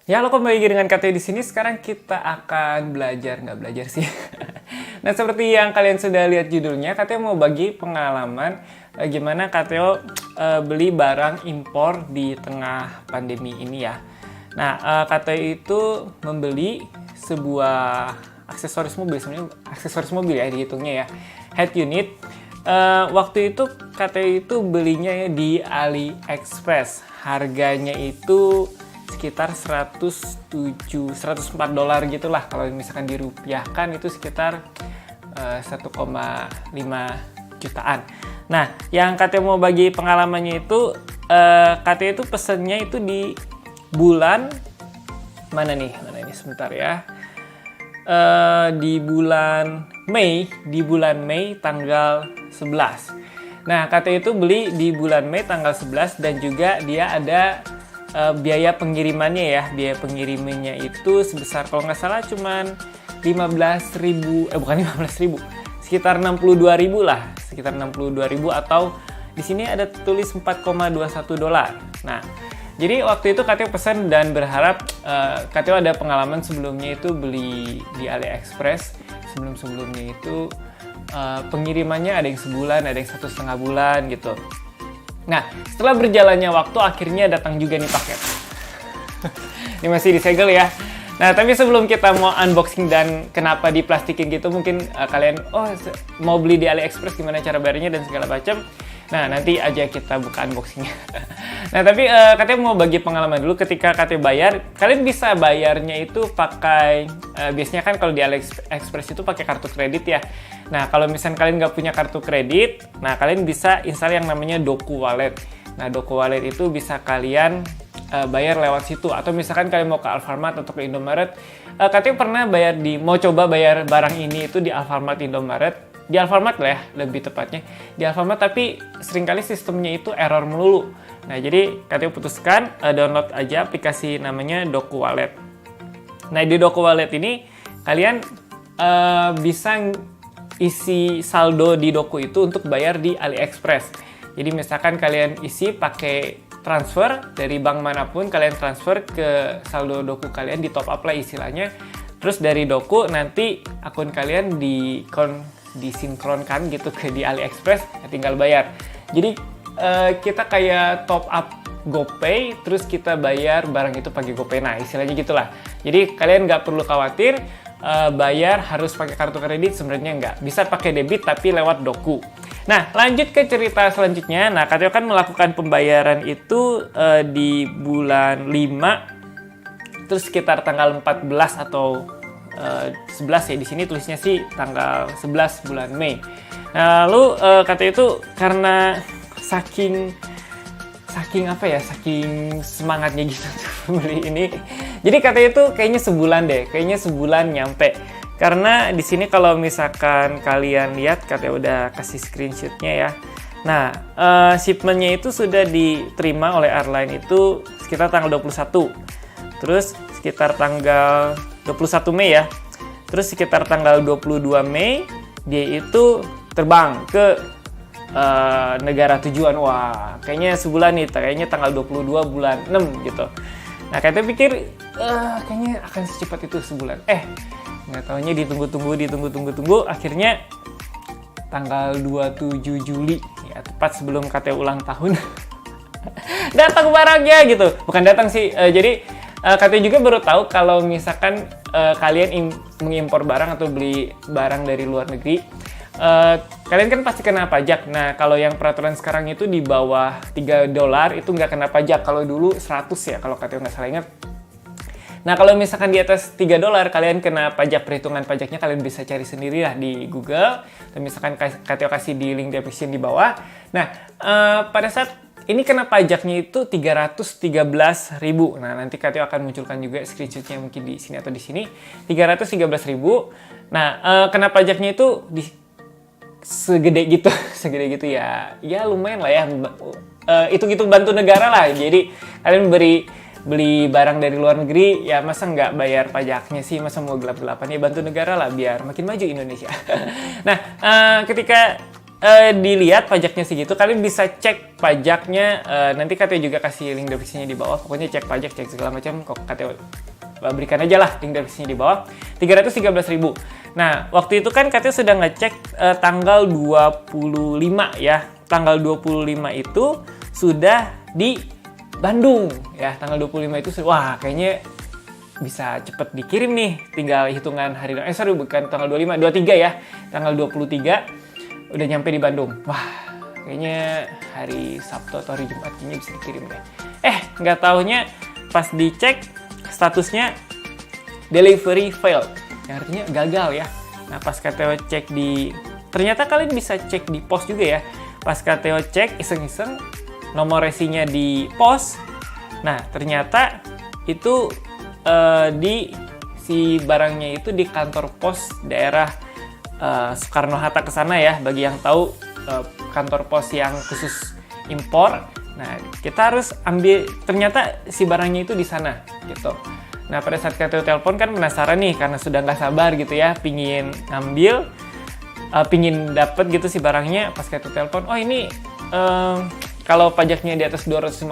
Ya, lo kembali lagi dengan KTO di sini. Sekarang kita akan nggak belajar sih. Nah, seperti yang kalian sudah lihat judulnya, KTO mau bagi pengalaman gimana KTO beli barang impor di tengah pandemi ini ya. Nah, KTO itu membeli sebuah aksesoris mobil, sebenarnya aksesoris mobil ya dihitungnya ya, head unit. Waktu itu KTO itu belinya ya di AliExpress. Harganya itu sekitar 104 dolar gitulah, kalau misalkan dirupiahkan itu sekitar 1,5 jutaan. Nah, yang KTO mau bagi pengalamannya itu, KTO itu pesennya itu di bulan mana nih sebentar ya, di bulan Mei tanggal 11. Nah, KTO itu beli di bulan Mei tanggal 11 dan juga dia ada biaya pengirimannya ya. Biaya pengirimannya itu sebesar kalau nggak salah cuman 15.000, bukan 15.000, sekitar 62.000 lah, sekitar 62.000 atau di sini ada tulis 4,21 dolar. Nah, jadi waktu itu KTO pesan dan berharap, KTO ada pengalaman sebelumnya itu beli di AliExpress. Sebelumnya itu pengirimannya ada yang sebulan, ada yang 1,5 bulan gitu. Nah, setelah berjalannya waktu akhirnya datang juga nih paket. Ini masih disegel ya. Nah, tapi sebelum kita mau unboxing dan kenapa diplastikin gitu, mungkin kalian mau beli di AliExpress gimana cara bayarnya dan segala macam. Nah, nanti aja kita buka unboxingnya. Nah, tapi katanya mau bagi pengalaman dulu ketika katanya bayar. Kalian bisa bayarnya itu pakai, biasanya kan kalau di AliExpress itu pakai kartu kredit ya. Nah, kalau misalnya kalian nggak punya kartu kredit, nah kalian bisa install yang namanya Doku Wallet. Nah, Doku Wallet itu bisa kalian bayar lewat situ. Atau misalkan kalian mau ke Alfamart atau ke Indomaret, katanya pernah mau coba bayar barang ini itu di Alfamart, Indomaret. Di Alfamart lah ya, lebih tepatnya. Di Alfamart, tapi seringkali sistemnya itu error melulu. Nah, jadi KTO putuskan download aja aplikasi namanya Doku Wallet. Nah, di Doku Wallet ini kalian bisa isi saldo di Doku itu untuk bayar di AliExpress. Jadi misalkan kalian isi pakai transfer dari bank manapun, kalian transfer ke saldo Doku kalian, di top up lah istilahnya. Terus dari Doku nanti akun kalian disinkronkan gitu ke di AliExpress, ya tinggal bayar. Jadi kita kayak top up GoPay, terus kita bayar barang itu pakai GoPay. Nah, istilahnya gitulah. Jadi kalian nggak perlu khawatir bayar harus pakai kartu kredit, sebenarnya nggak. Bisa pakai debit tapi lewat Doku. Nah, lanjut ke cerita selanjutnya. Nah, KTO kan melakukan pembayaran itu di bulan 5, terus sekitar tanggal 14 atau 11 ya, di sini tulisnya sih tanggal 11 bulan Mei. Nah, lalu KTO itu karena saking semangatnya gitu beli ini. Jadi KTO itu kayaknya sebulan nyampe. Karena di sini kalau misalkan kalian lihat, KTO udah kasih screenshotnya ya. Nah, shipmentnya itu sudah diterima oleh airline itu sekitar tanggal 21. Terus sekitar tanggal 21 Mei ya. Terus sekitar tanggal 22 Mei dia itu terbang ke negara tujuan. Wah, kayaknya sebulan nih, kayaknya tanggal 22 bulan 6 gitu. Nah, kita pikir kayaknya akan secepat itu sebulan. Nggak taunya ditunggu. Akhirnya tanggal 27 Juli ya, tepat sebelum KTO ulang tahun. Datang barangnya gitu. Bukan datang sih, jadi KTO juga baru tahu kalau misalkan kalian mengimpor barang atau beli barang dari luar negeri, kalian kan pasti kena pajak. Nah, kalau yang peraturan sekarang itu di bawah 3 dolar itu nggak kena pajak. Kalau dulu 100 ya, kalau KTO nggak salah ingat. Nah, kalau misalkan di atas 3 dolar kalian kena pajak. Perhitungan pajaknya kalian bisa cari sendiri lah di Google. Dan misalkan KTO kasih di link description di bawah. Nah, pada saat ini kena pajaknya itu 313.000. Nah, nanti KTO akan munculkan juga screenshotnya mungkin di sini atau di sini. 313.000. Nah, kena pajaknya itu segede gitu ya. Ya lumayan lah ya. Hitung-hitung bantu negara lah. Jadi kalian beli barang dari luar negeri, ya masa nggak bayar pajaknya sih, masa mau gelap-gelapan, ya bantu negara lah biar makin maju Indonesia. Nah, ketika dilihat pajaknya segitu, kalian bisa cek pajaknya. Nanti KTO juga kasih link deskripsinya di bawah. Pokoknya cek pajak, cek segala macam, kok KTO berikan aja lah link deskripsinya di bawah. 313.000. Nah, waktu itu kan KTO sudah ngecek tanggal 25 ya. Tanggal 25 itu sudah di Bandung ya. Tanggal 25 itu wah kayaknya bisa cepet dikirim nih. Tinggal hitungan hari. Bukan tanggal 25, 23 ya. Tanggal 23 udah nyampe di Bandung. Wah, kayaknya hari Sabtu atau hari Jumat kayaknya bisa dikirim deh. Nggak taunya pas dicek statusnya delivery failed, yang artinya gagal ya. Nah, pas KTO cek ternyata kalian bisa cek di pos juga ya. Pas KTO cek iseng-iseng nomor resinya di pos. Nah, ternyata itu si barangnya itu di kantor pos daerah Soekarno-Hatta ke sana ya. Bagi yang tahu kantor pos yang khusus impor. Nah, kita harus ambil, ternyata si barangnya itu di sana, gitu. Nah, pada saat KTO telepon kan penasaran nih, karena sudah nggak sabar gitu ya, pingin ngambil, pingin dapet gitu si barangnya. Pas KTO telepon, oh ini kalau pajaknya di atas 250.000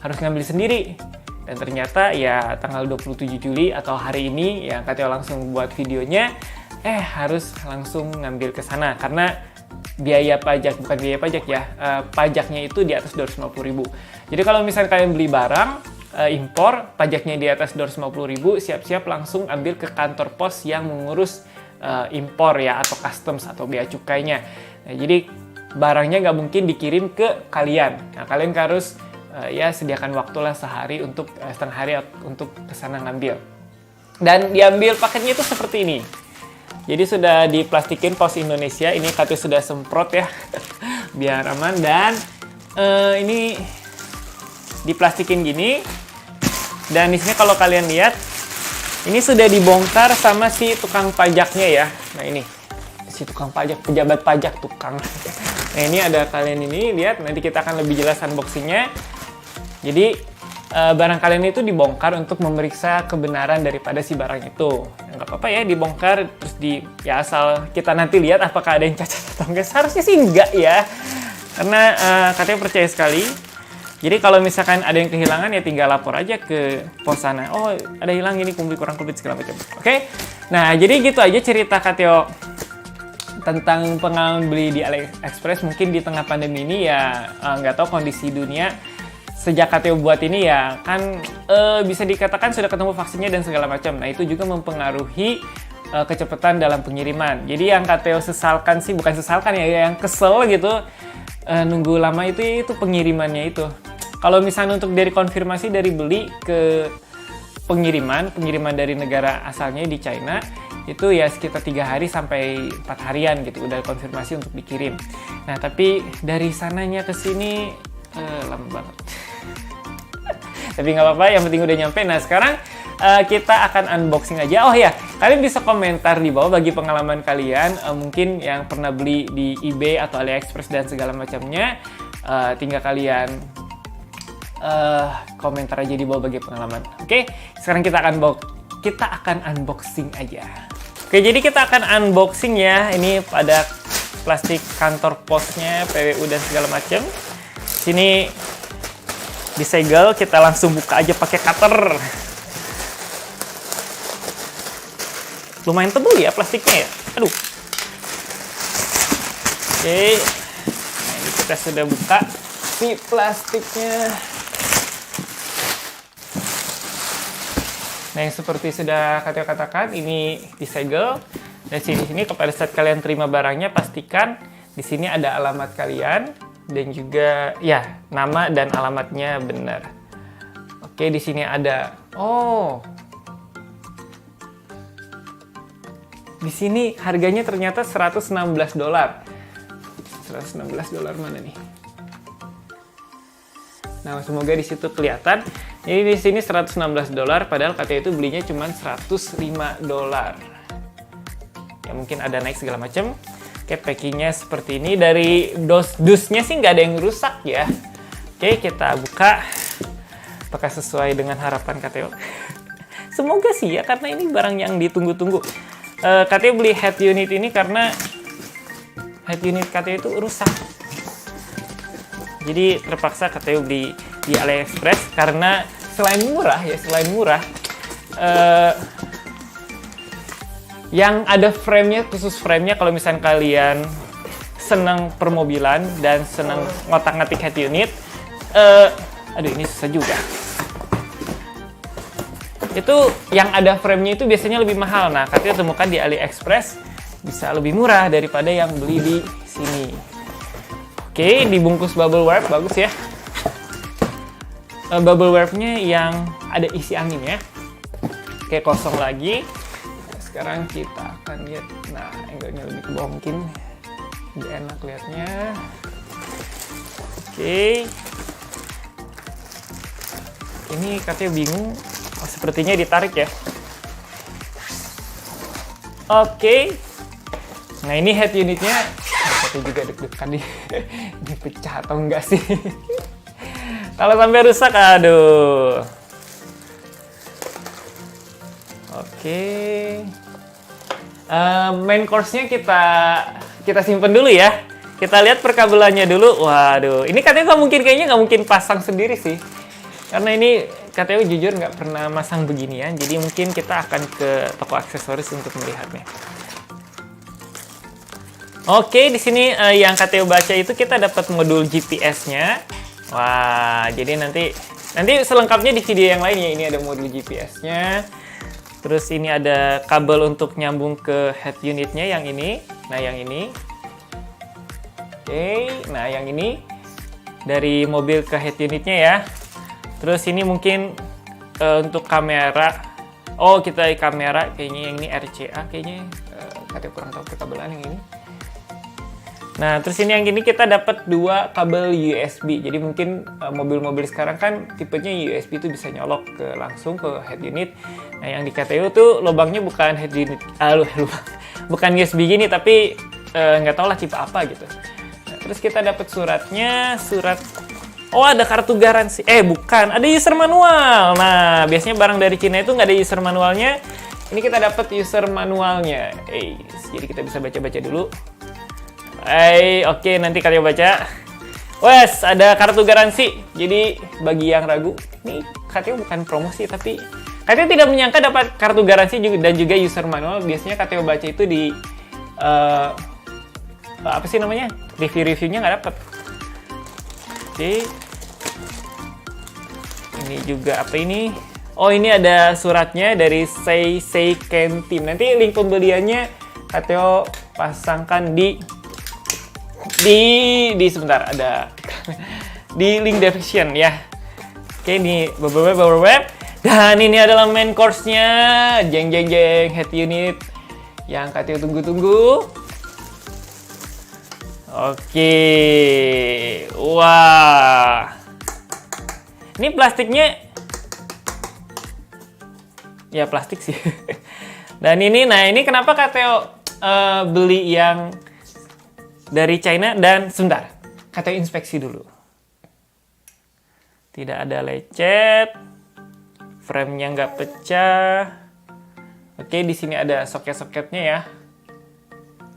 harus ngambil sendiri. Dan ternyata ya tanggal 27 Juli atau hari ini ya KTO langsung buat videonya, harus langsung ngambil ke sana karena biaya pajak, bukan biaya pajak ya, pajaknya itu di atas 250.000. Jadi kalau misalnya kalian beli barang impor, pajaknya di atas 250.000, siap-siap langsung ambil ke kantor pos yang mengurus impor ya, atau customs atau bea cukainya. Nah, jadi barangnya nggak mungkin dikirim ke kalian. Nah, kalian harus ya sediakan waktulah sehari untuk setengah hari untuk kesana ngambil. Dan diambil paketnya itu seperti ini. Jadi sudah diplastikin pos Indonesia, ini KTO sudah semprot ya, biar aman. Dan ini diplastikin gini. Dan di sini kalau kalian lihat, ini sudah dibongkar sama si tukang pajaknya ya. Nah ini, si tukang pajak, pejabat pajak tukang. Nah ini ada kalian ini, lihat, nanti kita akan lebih jelas unboxingnya. Jadi barang kalian itu dibongkar untuk memeriksa kebenaran daripada si barang itu. Nggak apa-apa ya dibongkar, terus ya asal kita nanti lihat apakah ada yang cacat atau enggak. Seharusnya sih enggak ya, karena katanya percaya sekali. Jadi kalau misalkan ada yang kehilangan ya tinggal lapor aja ke pos sana. Oh ada hilang ini, kurang kumplit segala macam. Oke, nah jadi gitu aja cerita KTO tentang pengalaman beli di AliExpress. Mungkin di tengah pandemi ini ya nggak tahu kondisi dunia. Sejak KTO buat ini ya kan bisa dikatakan sudah ketemu vaksinnya dan segala macam. Nah itu juga mempengaruhi kecepatan dalam pengiriman. Jadi yang KTO sesalkan sih, bukan sesalkan ya, yang kesel gitu nunggu lama itu pengirimannya itu. Kalau misalnya untuk dari konfirmasi dari beli ke pengiriman dari negara asalnya di China itu ya sekitar 3 hari sampai 4 harian gitu udah konfirmasi untuk dikirim. Nah tapi dari sananya ke sini lama banget. Tapi nggak apa-apa, yang penting udah nyampe. Nah sekarang kita akan unboxing aja. Oh ya, kalian bisa komentar di bawah bagi pengalaman kalian, mungkin yang pernah beli di eBay atau AliExpress dan segala macamnya. Tinggal kalian komentar aja di bawah bagi pengalaman. Oke, sekarang kita akan unboxing aja. Oke, jadi kita akan unboxing ya. Ini pada plastik kantor posnya, PWU dan segala macam. Sini disegel, kita langsung buka aja pakai cutter. Lumayan tebal ya plastiknya ya. Aduh. Oke. Nah, ini kita sudah buka si plastiknya. Nah, yang seperti sudah KTO katakan, ini disegel. Dan sini pada saat kalian terima barangnya, pastikan di sini ada alamat kalian. Dan juga ya nama dan alamatnya benar. Oke, di sini ada. Oh, di sini harganya ternyata $116. $116 mana nih? Nah, semoga di situ kelihatan. Jadi di sini $116, padahal KTO itu belinya cuma $105. Ya mungkin ada naik segala macam. Oke, packingnya seperti ini. Dari dusnya sih nggak ada yang rusak ya. Oke, kita buka. Apakah sesuai dengan harapan KTO? Semoga sih ya, karena ini barang yang ditunggu-tunggu. KTO beli head unit ini karena head unit KTO itu rusak. Jadi terpaksa KTO beli di AliExpress karena selain murah, yang ada frame-nya, khusus frame-nya kalau misalnya kalian senang permobilan dan senang ngotak-ngatik head unit, aduh ini susah juga. Itu yang ada frame-nya itu biasanya lebih mahal. Nah, KTO temukan di AliExpress bisa lebih murah daripada yang beli di sini. Oke, dibungkus bubble wrap, bagus ya. Bubble wrap-nya yang ada isi angin ya. Oke, kosong lagi. Nah, sekarang kita akan lihat. Nah, angle-nya lebih ke bawah mungkin. Lebih enak lihatnya. Oke. Ini KTO bingung. Oh, sepertinya ditarik ya. Oke. Nah, ini head unitnya. KTO juga deg-degan nih. Ini pecah atau enggak sih? Kalau sampai rusak, aduh. Oke. Main course-nya kita simpen dulu ya. Kita lihat perkabelannya dulu. Waduh, ini KTO kayaknya nggak mungkin pasang sendiri sih. Karena ini KTO jujur nggak pernah masang beginian, jadi mungkin kita akan ke toko aksesoris untuk melihatnya. Oke, di sini yang KTO baca itu kita dapat modul GPS-nya. Wah, jadi nanti selengkapnya di video yang lain ya. Ini ada modul GPS-nya. Terus ini ada kabel untuk nyambung ke head unitnya yang ini. Nah, yang ini. Oke, nah yang ini dari mobil ke head unitnya ya. Terus ini mungkin untuk kamera. Oh, kita kamera kayaknya yang ini RCA kayaknya. KTO kurang tahu perkabelan yang ini. Nah, terus ini yang ini kita dapat 2 kabel USB. Jadi mungkin mobil-mobil sekarang kan tipenya USB itu bisa nyolok langsung ke head unit. Nah, yang di KTO tuh lubangnya bukan head unit, bukan USB gini, tapi nggak tahu lah tipe apa gitu. Nah, terus kita dapat suratnya, oh ada kartu garansi. Bukan, ada user manual. Nah, biasanya barang dari Cina itu nggak ada user manualnya. Ini kita dapat user manualnya. Jadi kita bisa baca-baca dulu. Oke, nanti kalian baca. Wes, ada kartu garansi. Jadi bagi yang ragu, ini KTO bukan promosi, tapi KTO tidak menyangka dapat kartu garansi dan juga user manual. Biasanya KTO baca itu di apa sih namanya? Review-reviewnya nggak dapat. Oke. Ini juga apa ini? Oh, ini ada suratnya dari Seiken Team. Nanti link pembeliannya KTO pasangkan di sebentar, ada di link description ya. Oke, ini bubble wrap. Dan ini adalah main course-nya. Jeng head unit yang KTO tunggu-tunggu. Oke. Wah. Ini plastiknya ya plastik sih. Dan ini kenapa KTO beli yang dari China dan sebentar. KTO inspeksi dulu. Tidak ada lecet. Frame-nya nggak pecah. Oke, di sini ada soket-soketnya ya.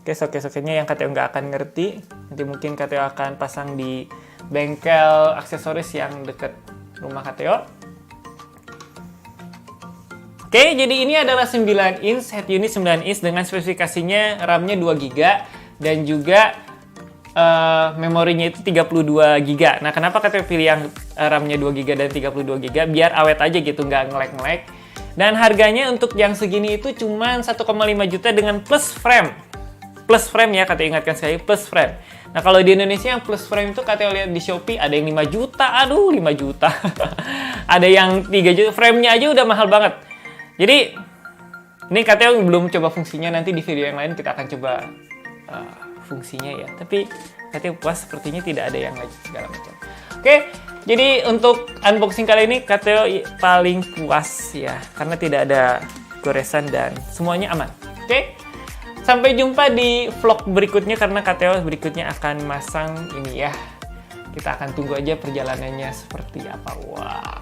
Oke, soket-soketnya yang KTO nggak akan ngerti. Nanti mungkin KTO akan pasang di bengkel aksesoris yang dekat rumah KTO. Oke, jadi ini adalah 9 inch, head unit 9 inch dengan spesifikasinya RAM-nya 2 GB dan juga memorinya itu 32 GB. Nah, kenapa KTO pilih yang RAM-nya 2 GB dan 32 GB? Biar awet aja gitu, nggak ngelek-ngelek. Dan harganya untuk yang segini itu cuma 1,5 juta dengan plus frame. Plus frame ya, KTO ingatkan sekali, plus frame. Nah, kalau di Indonesia yang plus frame itu KTO lihat di Shopee ada yang 5 juta, aduh 5 juta. Ada yang 3 juta, frame-nya aja udah mahal banget. Jadi, ini KTO belum coba fungsinya, nanti di video yang lain kita akan coba fungsinya ya. Tapi KTO puas, sepertinya tidak ada yang segala macam. Oke, jadi untuk unboxing kali ini KTO paling puas ya, karena tidak ada goresan dan semuanya aman. Oke? Sampai jumpa di vlog berikutnya karena KTO berikutnya akan masang ini ya. Kita akan tunggu aja perjalanannya seperti apa. Wah.